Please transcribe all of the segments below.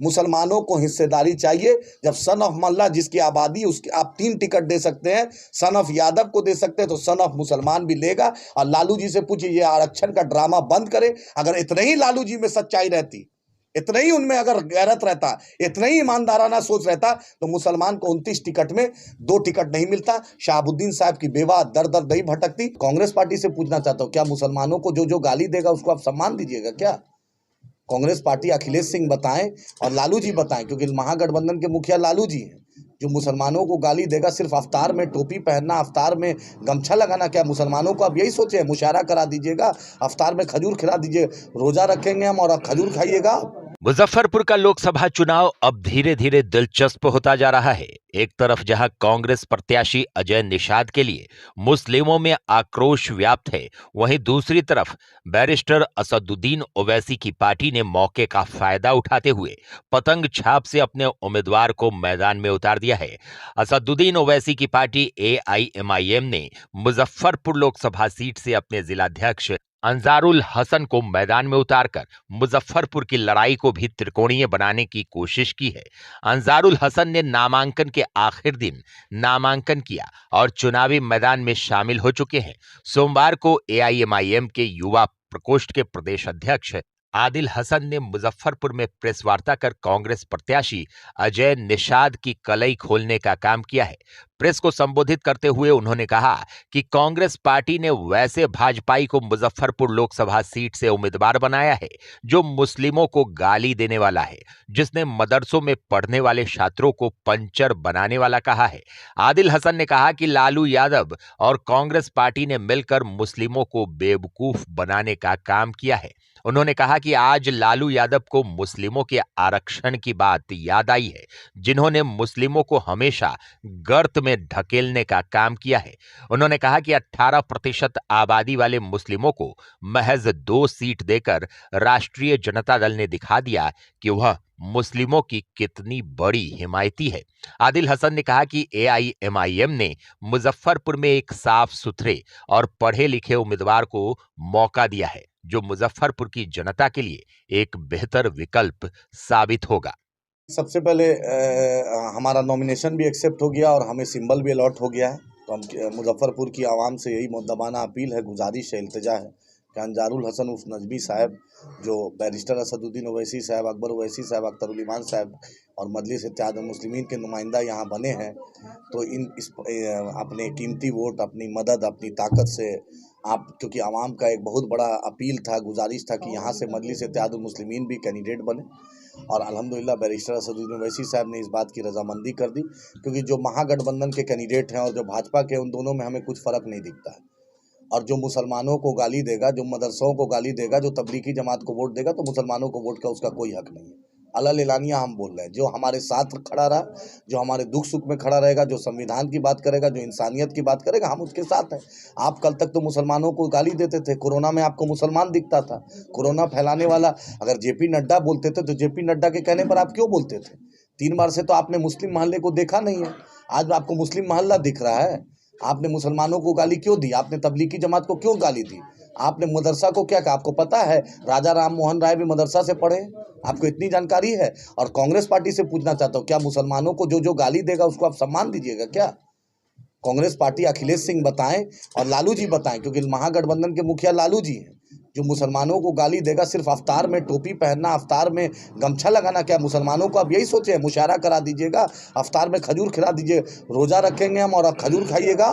मुसलमानों को हिस्सेदारी चाहिए। जब सन ऑफ मल्ला जिसकी आबादी उसकी आप 3 टिकट दे सकते हैं, सन ऑफ यादव को दे सकते हैं तो सन ऑफ मुसलमान भी लेगा। और लालू जी से पूछिए ये आरक्षण का ड्रामा बंद करे। अगर इतना ही लालू जी में सच्चाई रहती, इतना ही उनमें अगर गैरत रहता, इतना ही ईमानदाराना सोच रहता तो मुसलमान को 29 टिकट में 2 टिकट नहीं मिलता। शहाबुद्दीन साहब की बेवा दर दर नहीं भटकती। कांग्रेस पार्टी से पूछना चाहता हूं, क्या मुसलमानों को जो गाली देगा उसको आप सम्मान दीजिएगा क्या? कांग्रेस पार्टी अखिलेश सिंह बताएं और लालू जी बताएं, क्योंकि महागठबंधन के मुखिया लालू जी हैं। जो मुसलमानों को गाली देगा सिर्फ अफ्तार में टोपी पहनना, अफ्तार में गमछा लगाना, क्या मुसलमानों को आप यही सोचे? मुशायरा करा दीजिएगा, अफ्तार में खजूर खिला दीजिए, रोजा रखेंगे हम और आप खजूर खाइएगा। मुजफ्फरपुर का लोकसभा चुनाव अब धीरे धीरे दिलचस्प होता जा रहा है। एक तरफ जहां कांग्रेस प्रत्याशी अजय निषाद के लिए मुस्लिमों में आक्रोश व्याप्त है, वहीं दूसरी तरफ बैरिस्टर असदुद्दीन ओवैसी की पार्टी ने मौके का फायदा उठाते हुए पतंग छाप से अपने उम्मीदवार को मैदान में उतार दिया है। असदुद्दीन ओवैसी की पार्टी AIMIM ने मुजफ्फरपुर लोकसभा सीट से अपने जिलाध्यक्ष अंजारुल हसन को मैदान में उतारकर मुजफ्फरपुर की लड़ाई को भी त्रिकोणीय बनाने की कोशिश की है। अंजारुल हसन ने नामांकन के आखिर दिन नामांकन किया और चुनावी मैदान में शामिल हो चुके हैं। सोमवार को AIMIM के युवा प्रकोष्ठ के प्रदेश अध्यक्ष आदिल हसन ने मुजफ्फरपुर में प्रेस वार्ता कर कांग्रेस प्रत्याशी अजय निषाद की कलई खोलने का काम किया है। प्रेस को संबोधित करते हुए उन्होंने कहा कि कांग्रेस पार्टी ने वैसे भाजपाई को मुजफ्फरपुर लोकसभा सीट से उम्मीदवार बनाया है जो मुस्लिमों को गाली देने वाला है, जिसने मदरसों में पढ़ने वाले छात्रों को पंचर बनाने वाला कहा है। आदिल हसन ने कहा कि लालू यादव और कांग्रेस पार्टी ने मिलकर मुस्लिमों को बेवकूफ बनाने का काम किया है। उन्होंने कहा कि आज लालू यादव को मुस्लिमों के आरक्षण की बात याद आई है, जिन्होंने मुस्लिमों को हमेशा गर्त में ढकेलने का काम किया है। उन्होंने कहा कि 18% आबादी वाले मुस्लिमों को महज 2 सीट देकर राष्ट्रीय जनता दल ने दिखा दिया कि वह मुस्लिमों की कितनी बड़ी हिमायती है। आदिल हसन ने कहा कि AIMIM ने मुजफ्फरपुर में एक साफ सुथरे और पढ़े लिखे उम्मीदवार को मौका दिया है, जो मुजफ्फरपुर की जनता के लिए एक बेहतर विकल्प साबित होगा। सबसे पहले हमारा नॉमिनेशन भी एक्सेप्ट हो गया और हमें सिंबल भी अलॉट हो गया है। तो हम मुजफ्फरपुर की आवाम से यही मुद्दबाना अपील है, गुजारिश है, इल्तिजा है कि अंजारुल हसन उर्फ नजमी साहब, जो बैरिस्टर असदुद्दीन ओवैसी साहब, अकबर ओवैसी साहब, अख्तरुल इमान साहब और मजलिस इत्तेहाद मुस्लिमीन के नुमाइंदा यहाँ बने हैं, तो अपने कीमती वोट, अपनी मदद, अपनी ताकत से आप, क्योंकि आवाम का एक बहुत बड़ा अपील था, गुजारिश था कि यहाँ से मजलिस इत्तेहाद मुस्लिमीन भी कैंडिडेट बने और अल्हम्दुलिल्लाह बैरिस्टर असदुद्दीन ओवैसी साहब ने इस बात की रजामंदी कर दी। क्योंकि जो महागठबंधन के कैंडिडेट हैं और जो भाजपा के, उन दोनों में हमें कुछ फ़र्क नहीं दिखता है। और जो मुसलमानों को गाली देगा, जो मदरसों को गाली देगा, जो तबलीगी जमात को वोट देगा, तो मुसलमानों को वोट का उसका कोई हक नहीं है। अलल एलानिया हम बोल रहे हैं, जो हमारे साथ खड़ा रहा, जो हमारे दुख सुख में खड़ा रहेगा, जो संविधान की बात करेगा, जो इंसानियत की बात करेगा, हम उसके साथ हैं। आप कल तक तो मुसलमानों को गाली देते थे, कोरोना में आपको मुसलमान दिखता था। कोरोना फैलाने वाला अगर JP नड्डा बोलते थे तो JP नड्डा के कहने पर आप क्यों बोलते थे? 3 बार से तो आपने मुस्लिम मोहल्ले को देखा नहीं है, आज आपको मुस्लिम मोहल्ला दिख रहा है। आपने मुसलमानों को गाली क्यों दी? आपने तबलीगी जमात को क्यों गाली दी? आपने मदरसा को क्या कहा? आपको पता है राजा राम मोहन राय भी मदरसा से पढ़े? आपको इतनी जानकारी है? और कांग्रेस पार्टी से पूछना चाहता हूँ, क्या मुसलमानों को जो गाली देगा उसको आप सम्मान दीजिएगा क्या? कांग्रेस पार्टी अखिलेश सिंह बताएं और लालू जी बताएं, क्योंकि महागठबंधन के मुखिया लालू जी हैं। जो मुसलमानों को गाली देगा सिर्फ अफ्तार में टोपी पहनना, अफ्तार में गमछा लगाना, क्या मुसलमानों को आप यही सोचे? मुशायरा करा दीजिएगा, अफ्तार में खजूर खिला दीजिए, रोजा रखेंगे हम और आप खजूर खाइएगा।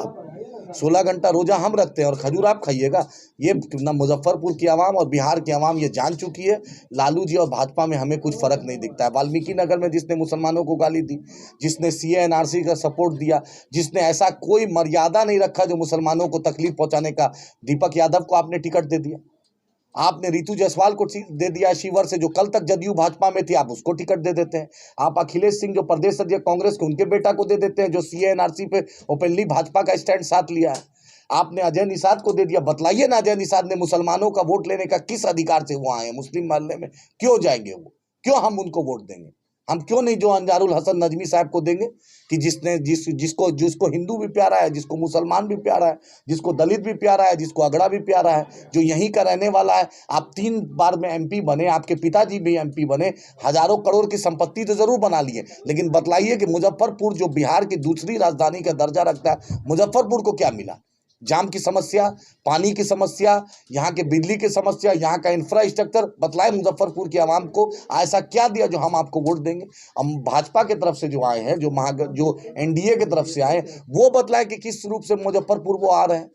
16 घंटा रोजा हम रखते हैं और खजूर आप खाइएगा। ये ना मुजफ्फरपुर की आवाम और बिहार की आवाम ये जान चुकी है, लालू जी और भाजपा में हमें कुछ फ़र्क नहीं दिखता है। वाल्मीकि नगर में जिसने मुसलमानों को गाली दी, जिसने CA NRC का सपोर्ट दिया, जिसने ऐसा कोई मर्यादा नहीं रखा जो मुसलमानों को तकलीफ पहुँचाने का, दीपक यादव को आपने टिकट दे दिया। आपने रितु जायसवाल को दे दिया शिवर से, जो कल तक जदयू भाजपा में थी, आप उसको टिकट दे देते हैं। आप अखिलेश सिंह जो प्रदेश अध्यक्ष कांग्रेस के, उनके बेटा को दे देते हैं, जो CA NRC पे ओपनली भाजपा का स्टैंड साथ लिया है। आपने अजय निषाद को दे दिया। बतलाइए ना, अजय निषाद ने मुसलमानों का वोट लेने का किस अधिकार से वो आए हैं? मुस्लिम मोहल्ले में क्यों जाएंगे वो? क्यों हम उनको वोट देंगे? हम क्यों नहीं जो अंजारुल हसन नजमी साहब को देंगे कि जिसको हिंदू भी प्यारा है, जिसको मुसलमान भी प्यारा है, जिसको दलित भी प्यारा है, जिसको अगड़ा भी प्यारा है, जो यहीं का रहने वाला है। आप 3 बार में एमपी बने, आपके पिताजी भी एमपी बने, हजारों करोड़ की संपत्ति तो जरूर बना लिए, लेकिन बतलाइए कि मुजफ्फरपुर जो बिहार की दूसरी राजधानी का दर्जा रखता है, मुजफ्फरपुर को क्या मिला? जाम की समस्या, पानी की समस्या, यहाँ के बिजली की समस्या, यहाँ का इंफ्रास्ट्रक्चर, बतलाए मुजफ्फरपुर की आवाम को ऐसा क्या दिया जो हम आपको वोट देंगे। हम भाजपा की तरफ से जो आए हैं, जो एनडीए की तरफ से आए, वो बतलाए कि किस रूप से मुजफ्फरपुर वो आ रहे हैं।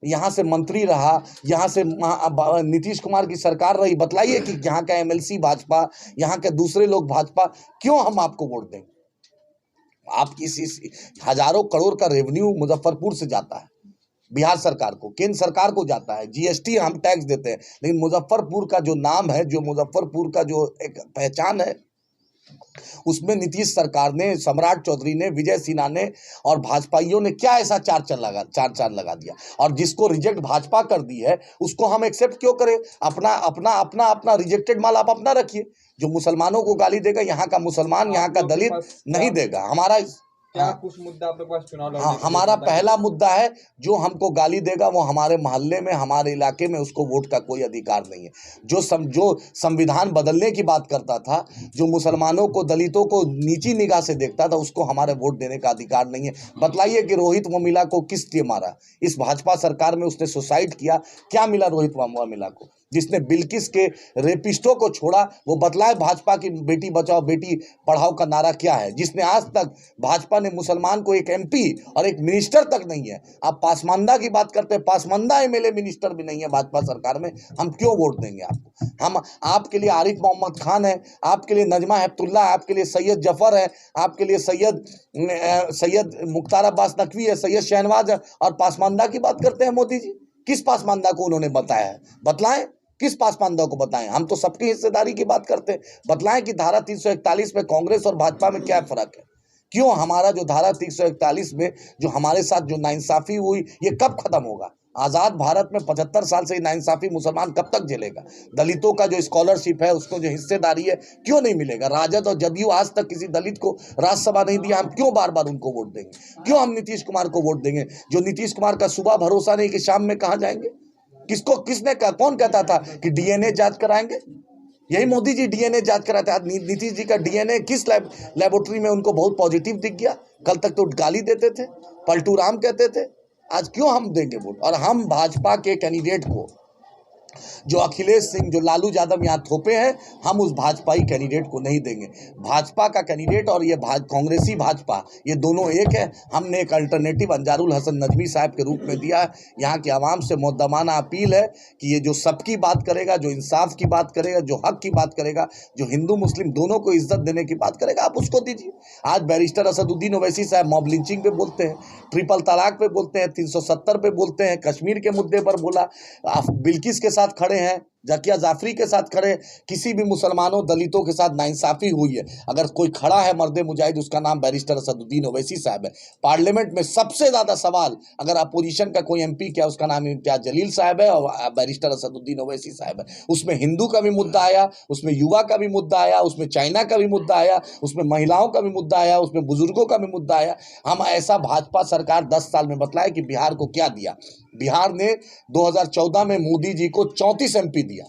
यहाँ से मंत्री रहा, यहाँ से नीतीश कुमार की सरकार रही, बतलाइए कि यहाँ का एमएलसी भाजपा, यहाँ के दूसरे लोग भाजपा, क्यों हम आपको वोट देंगे? आपकी इस हजारों करोड़ का रेवेन्यू मुजफ्फरपुर से जाता है, बिहार सरकार को, केंद्र सरकार को जाता है, जीएसटी हम टैक्स देते हैं, लेकिन मुजफ्फरपुर का जो नाम है, जो मुजफ्फरपुर का जो एक पहचान है, उसमें नीतीश सरकार ने, सम्राट चौधरी ने, विजय सिन्हा ने और भाजपाइयों ने क्या ऐसा चार चांद लगा दिया, और जिसको रिजेक्ट भाजपा कर दी है उसको हम एक्सेप्ट क्यों करें? अपना रिजेक्टेड माल आप अपना रखिए। जो मुसलमानों को गाली देगा, यहाँ का मुसलमान, यहाँ का दलित नहीं देगा। हमारा क्या कुछ मुद्दा आप लोग पास चुनाव लड़ने हाँ, हमारा पहला मुद्दा है, जो हमको गाली देगा वो हमारे मोहल्ले में, हमारे इलाके में उसको वोट का कोई अधिकार नहीं है। जो संविधान बदलने की बात करता था, जो मुसलमानों को, दलितों को नीची निगाह से देखता था, उसको हमारे वोट देने का अधिकार नहीं है। बतलाइए कि रोहित वोमिला को किस लिए मारा? इस भाजपा सरकार में उसने सुसाइड किया, क्या मिला रोहित वोमिला को? जिसने बिल्किस के रेपिस्टों को छोड़ा, वो बतलाए भाजपा की बेटी बचाओ बेटी पढ़ाओ का नारा क्या है? जिसने आज तक भाजपा ने मुसलमान को एक एमपी और एक मिनिस्टर तक नहीं है। आप पासमानदा की बात करते हैं, पासमानदा एमएलए मिनिस्टर भी नहीं है भाजपा सरकार में। हम क्यों वोट देंगे आपको? हम आपके लिए आरिफ मोहम्मद खान है, आपके लिए नजमा हेपतुल्ला, आपके लिए सैयद जफर है, आपके लिए सैयद मुख्तार अब्बास नकवी है, सैयद शहनवाज है, और पासमानदा की बात करते हैं मोदी जी। किस पासमानदा को उन्होंने बताया है? बतलाएं, किस पासमानदा को बताएं? हम तो सबकी हिस्सेदारी की बात करते हैं। बतलाएं कि धारा 341 में कांग्रेस और भाजपा में क्या फर्क है? क्यों हमारा जो धारा 341 में जो हमारे साथ जो नाइंसाफी हुई, ये कब खत्म होगा? आज़ाद भारत में 75 साल से नाइंसाफी मुसलमान कब तक झेलेगा? दलितों का जो स्कॉलरशिप है, उसको जो हिस्सेदारी है, क्यों नहीं मिलेगा? राजद और जदयू आज तक किसी दलित को राज्यसभा नहीं दिया, हम क्यों बार बार उनको वोट देंगे? क्यों हम नीतीश कुमार को वोट देंगे? जो नीतीश कुमार का सुबह भरोसा नहीं कि शाम में कहाँ जाएंगे? किसने कहा? कौन कहता था कि डीएनए जांच कराएंगे? यही मोदी जी डीएनए जांच कराते हैं। नीतीश जी का डीएनए किस लेबोरेटरी में उनको बहुत पॉजिटिव दिख गया? कल तक तो गाली देते थे, पलटू राम कहते थे। आज क्यों हम देंगे वोट? और हम भाजपा के कैंडिडेट को, जो अखिलेश सिंह, जो लालू यादव यहाँ थोपे हैं, हम उस भाजपाई कैंडिडेट को नहीं देंगे। भाजपा का कैंडिडेट और ये कांग्रेसी भाजपा, ये दोनों एक है। हमने एक अल्टरनेटिव अंजारुल हसन नजमी साहब के रूप में दिया है। यहाँ की आवाम से मुद्दमाना अपील है कि ये जो सबकी बात करेगा, जो इंसाफ की बात करेगा, जो हक की बात करेगा, जो हिंदू मुस्लिम दोनों को इज्जत देने की बात करेगा, आप उसको दीजिए। आज बैरिस्टर असदुद्दीन ओवैसी साहब मॉब लिंचिंग पे बोलते हैं, ट्रिपल तलाक पे बोलते हैं, 370 पे बोलते हैं, कश्मीर के मुद्दे पर बोला, बिल्किस के साथ खड़े हैं, जकिया जाफरी के साथ खड़े, किसी भी मुसलमानों दलितों के साथ नाइंसाफी हुई है, अगर कोई खड़ा है मर्द मुजाहिद, उसका नाम बैरिस्टर असदुद्दीन ओवैसी साहब है। पार्लियामेंट में सबसे ज़्यादा सवाल अगर अपोजिशन का कोई एमपी किया, उसका नाम इम्तियाज जलील साहब है और बैरिस्टर असदुद्दीन ओवैसी साहब है। उसमें हिंदू का भी मुद्दा आया, उसमें युवा का भी मुद्दा आया, उसमें चाइना का भी मुद्दा आया, उसमें महिलाओं का भी मुद्दा आया, उसमें बुजुर्गों का भी मुद्दा आया। हम ऐसा भाजपा सरकार 10 साल में बतलाए कि बिहार को क्या दिया। बिहार ने 2014 में मोदी जी को 34 एमपी दिया,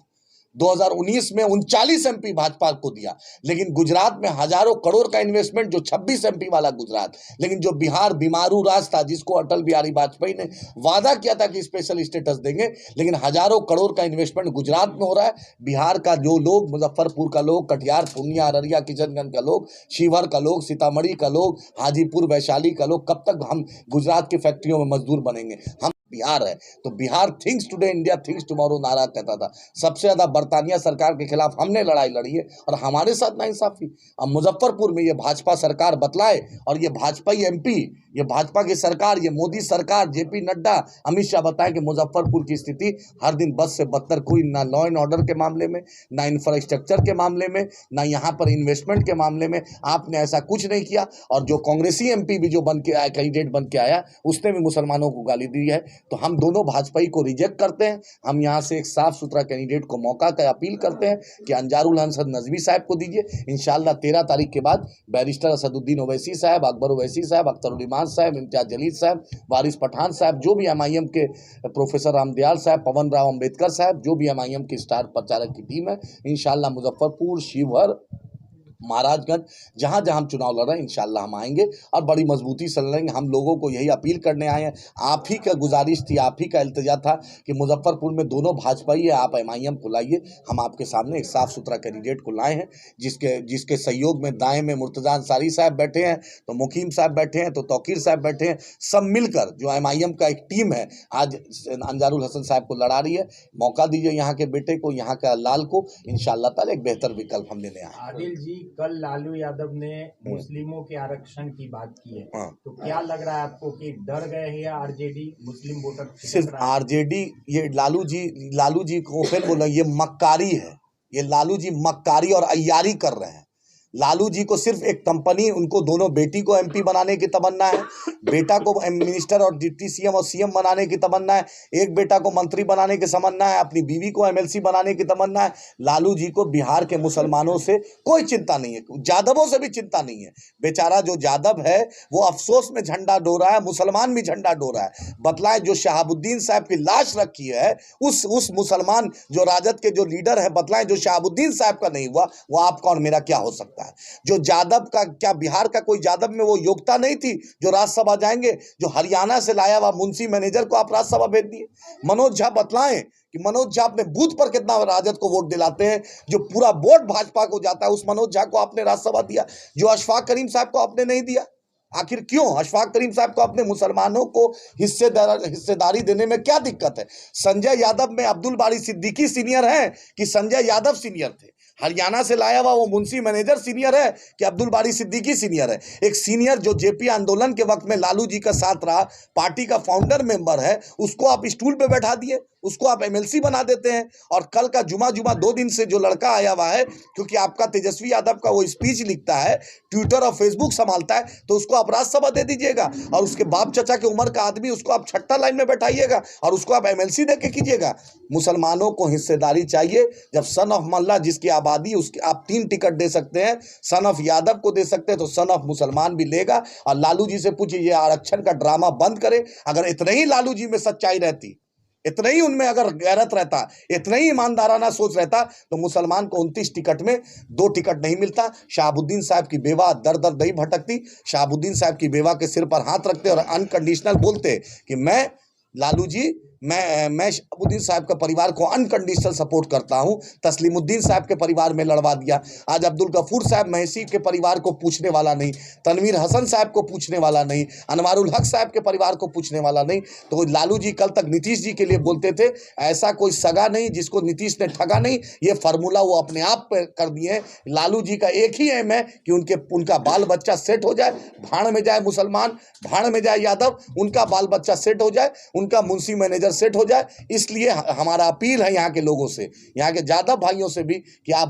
2019 में 39 एमपी भाजपा को दिया, लेकिन गुजरात में हजारों करोड़ का इन्वेस्टमेंट, जो 26 एमपी वाला गुजरात। लेकिन जो बिहार बीमारू राज था, जिसको अटल बिहारी वाजपेयी ने वादा किया था कि स्पेशल स्टेटस देंगे, लेकिन हजारों करोड़ का इन्वेस्टमेंट गुजरात में हो रहा है। बिहार का जो लोग, मुजफ्फरपुर का लोग, कटिहार, पूर्णिया, अररिया, किशनगंज का लोग, शिवहर का लोग, सीतामढ़ी का लोग, हाजीपुर, वैशाली का लोग, कब तक हम गुजरात की फैक्ट्रियों में मजदूर बनेंगे? हम बिहार है तो Bihar thinks today India thinks tomorrow नारा कहता था। सबसे ज्यादा बरतानिया सरकार के खिलाफ हमने लड़ाई लड़ी है और हमारे साथ नाइंसाफी। अब मुजफ्फरपुर में ये भाजपा सरकार बतलाए और ये भाजपाई एमपी, ये भाजपा की सरकार, ये मोदी सरकार, जेपी नड्डा, अमित शाह बताएं कि मुजफ्फरपुर की स्थिति हर दिन बद से बदतर, कोई ना लॉ एंड ऑर्डर के मामले में, ना इंफ्रास्ट्रक्चर के मामले में, ना यहाँ पर इन्वेस्टमेंट के मामले में आपने ऐसा कुछ नहीं किया। और जो कांग्रेसी एमपी भी जो बन के आया, कैंडिडेट बन के आया, उसने भी मुसलमानों को गाली दी है। तो हम दोनों भाजपाई को रिजेक्ट करते हैं। हम यहाँ से एक साफ सुथरा कैंडिडेट को मौका का अपील करते हैं कि अंजारुल हसन नजवी साहब को दीजिए। इंशाल्लाह 13 तारीख के बाद बैरिस्टर असदुद्दीन ओवैसी साहब, अकबर ओवैसी साहब, अख्तरुल इमान साहब, इम्तियाज जलील साहब, वारिस पठान साहब, जो भी MIM के प्रोफेसर रामदयाल साहब, पवन राव अम्बेडकर साहब, जो भी MIM की स्टार प्रचारक की टीम है, इंशाल्लाह मुजफ्फरपुर, शिवहर, महाराजगंज, जहाँ जहाँ हम चुनाव लड़ रहे हैं इंशाल्लाह हम आएंगे और बड़ी मजबूती से लड़ेंगे। हम लोगों को यही अपील करने आए हैं। आप ही का गुजारिश थी, आप ही का इल्तिजा था कि मुजफ्फरपुर में दोनों भाजपाई है, आप MIM को लाइए। हम आपके सामने एक साफ सुथरा कैंडिडेट को लाए हैं, जिसके सहयोग में दाएं में मुर्तजा अंसारी साहब बैठे हैं, तो मुकीम साहब बैठे हैं, तो तौकीर साहब बैठे हैं। सब मिलकर जो MIM का एक टीम है आज अंजारुल हसन साहब को लड़ा रही है। मौका दीजिए यहाँ के बेटे को, यहाँ का लाल को, इंशाल्लाह ताला एक बेहतर विकल्प हम लेने आए। आदिल जी, कल लालू यादव ने मुस्लिमों के आरक्षण की बात की है, तो क्या लग रहा है आपको कि डर गए हैं या आरजेडी मुस्लिम वोटर? सिर्फ आरजेडी, ये लालू जी को फिर बोला, ये मक्कारी है। ये लालू जी मक्कारी और अय्यारी कर रहे हैं। लालू जी को सिर्फ एक कंपनी, उनको दोनों बेटी को MP बनाने की तमन्ना है, बेटा को मिनिस्टर और डिप्टी CM और CM बनाने की तमन्ना है, एक बेटा को मंत्री बनाने की तमन्ना है, अपनी बीवी को MLC बनाने की तमन्ना है। लालू जी को बिहार के मुसलमानों से कोई चिंता नहीं है, जादवों से भी चिंता नहीं है। बेचारा जो जादव है वो अफसोस में झंडा डो रहा है, मुसलमान भी झंडा डो रहा है। बतलाएं, जो शहाबुद्दीन साहब की लाश रखी है, उस मुसलमान जो राजद के जो लीडर है, बतलाएं जो शहाबुद्दीन साहब का नहीं हुआ, वो आपका और मेरा क्या हो सकता है? जो यादव का, क्या बिहार का कोई यादव में वो योग्यता नहीं थी जो राज्यसभा जाएंगे? जो हरियाणा से लाया हुआ मुंशी मैनेजर को आप राज्यसभा भेज दिए। मनोज झा, बतलाएं कि मनोज झा अपने बूथ पर कितना राजद को वोट दिलाते हैं, जो पूरा वोट भाजपा को जाता है, उस मनोज झा को आपने राज्यसभा दिया। जो अशफाक करीम साहब को आपने नहीं दिया, आखिर क्यों? अशफाक करीम साहब को अपने मुसलमानों को हिस्सेदारी देने में क्या दिक्कत है? संजय यादव में अब्दुल बारी सिद्दीकी सीनियर है कि संजय यादव सीनियर थे? हरियाणा से लाया हुआ वो मुंशी मैनेजर सीनियर है कि अब्दुल बारी सिद्दीकी सीनियर है? एक सीनियर जो JP आंदोलन के वक्त में लालू जी का साथ रहा, पार्टी का फाउंडर मेंबर है, उसको आप स्टूल पे बैठा दिए, उसको आप MLC बना देते हैं। और कल का जुमा 2 दिन से जो लड़का आया हुआ है, क्योंकि आपका तेजस्वी यादव का वो स्पीच लिखता है, ट्विटर और फेसबुक संभालता है, तो उसको आप राज्यसभा दे दीजिएगा। और उसके बाप चाचा के उम्र का आदमी, उसको आप छठा लाइन में बैठाइएगा और उसको आप MLC दे के कीजिएगा। मुसलमानों को हिस्सेदारी चाहिए। जब सन ऑफ मल्ला जिसकी आबादी, उसके आप 3 टिकट दे सकते हैं, सन ऑफ यादव को दे सकते हैं, तो सन ऑफ मुसलमान भी लेगा। और लालू जी से पूछिए, ये आरक्षण का ड्रामा बंद करे। अगर इतने ही लालू जी में सच्चाई रहती, इतना ही उनमें अगर गैरत रहता, इतना ही ईमानदाराना सोच रहता, तो मुसलमान को 29 टिकट में 2 टिकट नहीं मिलता। शहाबुद्दीन साहब की बेवा दर दर नहीं भटकती। शहाबुद्दीन साहब की बेवा के सिर पर हाथ रखते और अनकंडीशनल बोलते कि मैं लालू जी, मैं शहाबुद्दीन साहब के परिवार को अनकंडीशनल सपोर्ट करता हूं। तस्लीमुद्दीन साहब के परिवार में लड़वा दिया। आज अब्दुल गफूर साहब महसी के परिवार को पूछने वाला नहीं, तनवीर हसन साहब को पूछने वाला नहीं, अनवारुल हक साहब के परिवार को पूछने वाला नहीं। तो लालू जी कल तक नीतीश जी के लिए बोलते थे, ऐसा कोई सगा नहीं जिसको नीतीश ने ठगा नहीं। ये फार्मूला वो अपने आप पे कर दिए। लालू जी का एक ही एम है कि उनका बाल बच्चा सेट हो जाए, भाड़ में जाए मुसलमान, भाड़ में जाए यादव, उनका बाल बच्चा सेट हो जाए, उनका मुंशी मैनेजर सेट हो जाए। इसलिए हमारा अपील है यहाँ के लोगों से, यहाँ के यादव भाइयों से भी कि आप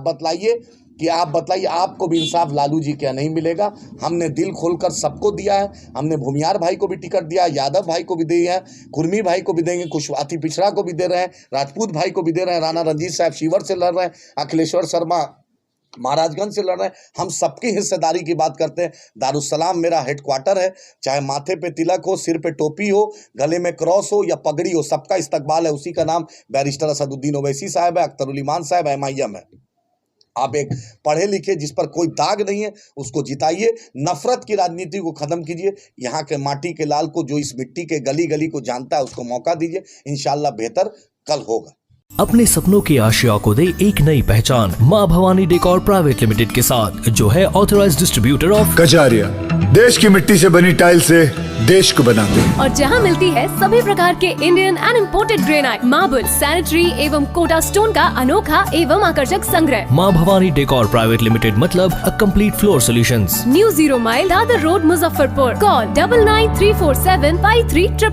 बताइए आपको भी इंसाफ लालू जी क्या नहीं मिलेगा। हमने दिल खोलकर सबको दिया है। हमने भूमियार भाई को भी टिकट दिया, यादव भाई को भी दिया है, कुर्मी भाई को भी देंगे, कुशवाती पिछड़ा को भी दे रहे हैं, राजपूत भाई को भी दे रहे हैं, राणा रंजीत साहब शिवर से लड़ रहे हैं, अखिलेश्वर शर्मा महाराजगंज से लड़ रहे हैं। हम सबकी हिस्सेदारी की बात करते हैं। दारुसलाम मेरा हेडक्वार्टर है। चाहे माथे पे तिलक हो, सिर पे टोपी हो, गले में क्रॉस हो या पगड़ी हो, सबका इस्तकबाल है। उसी का नाम बैरिस्टर असदुद्दीन ओवैसी साहब है, अख्तरुल इमान साहब MIM है। आप एक पढ़े लिखे जिस पर कोई दाग नहीं है उसको जिताइए। नफरत की राजनीति को खत्म कीजिए। यहाँ के माटी के लाल को, जो इस मिट्टी के गली गली को जानता है, उसको मौका दीजिए। इंशाल्लाह बेहतर कल होगा। अपने सपनों की आशिया को दे एक नई पहचान माँ भवानी डेकोर प्राइवेट लिमिटेड के साथ, जो है ऑथराइज्ड डिस्ट्रीब्यूटर ऑफ कजारिया। देश की मिट्टी से बनी टाइल से देश को बनाते हैं। और जहां मिलती है सभी प्रकार के Indian and imported granite, marble, sanitary एवं कोटा स्टोन का अनोखा एवं आकर्षक संग्रह। माँ भवानी डेकोर प्राइवेट लिमिटेड मतलब a complete floor solutions. New 0 mile Dadar road, Muzaffarpur. Call 99347533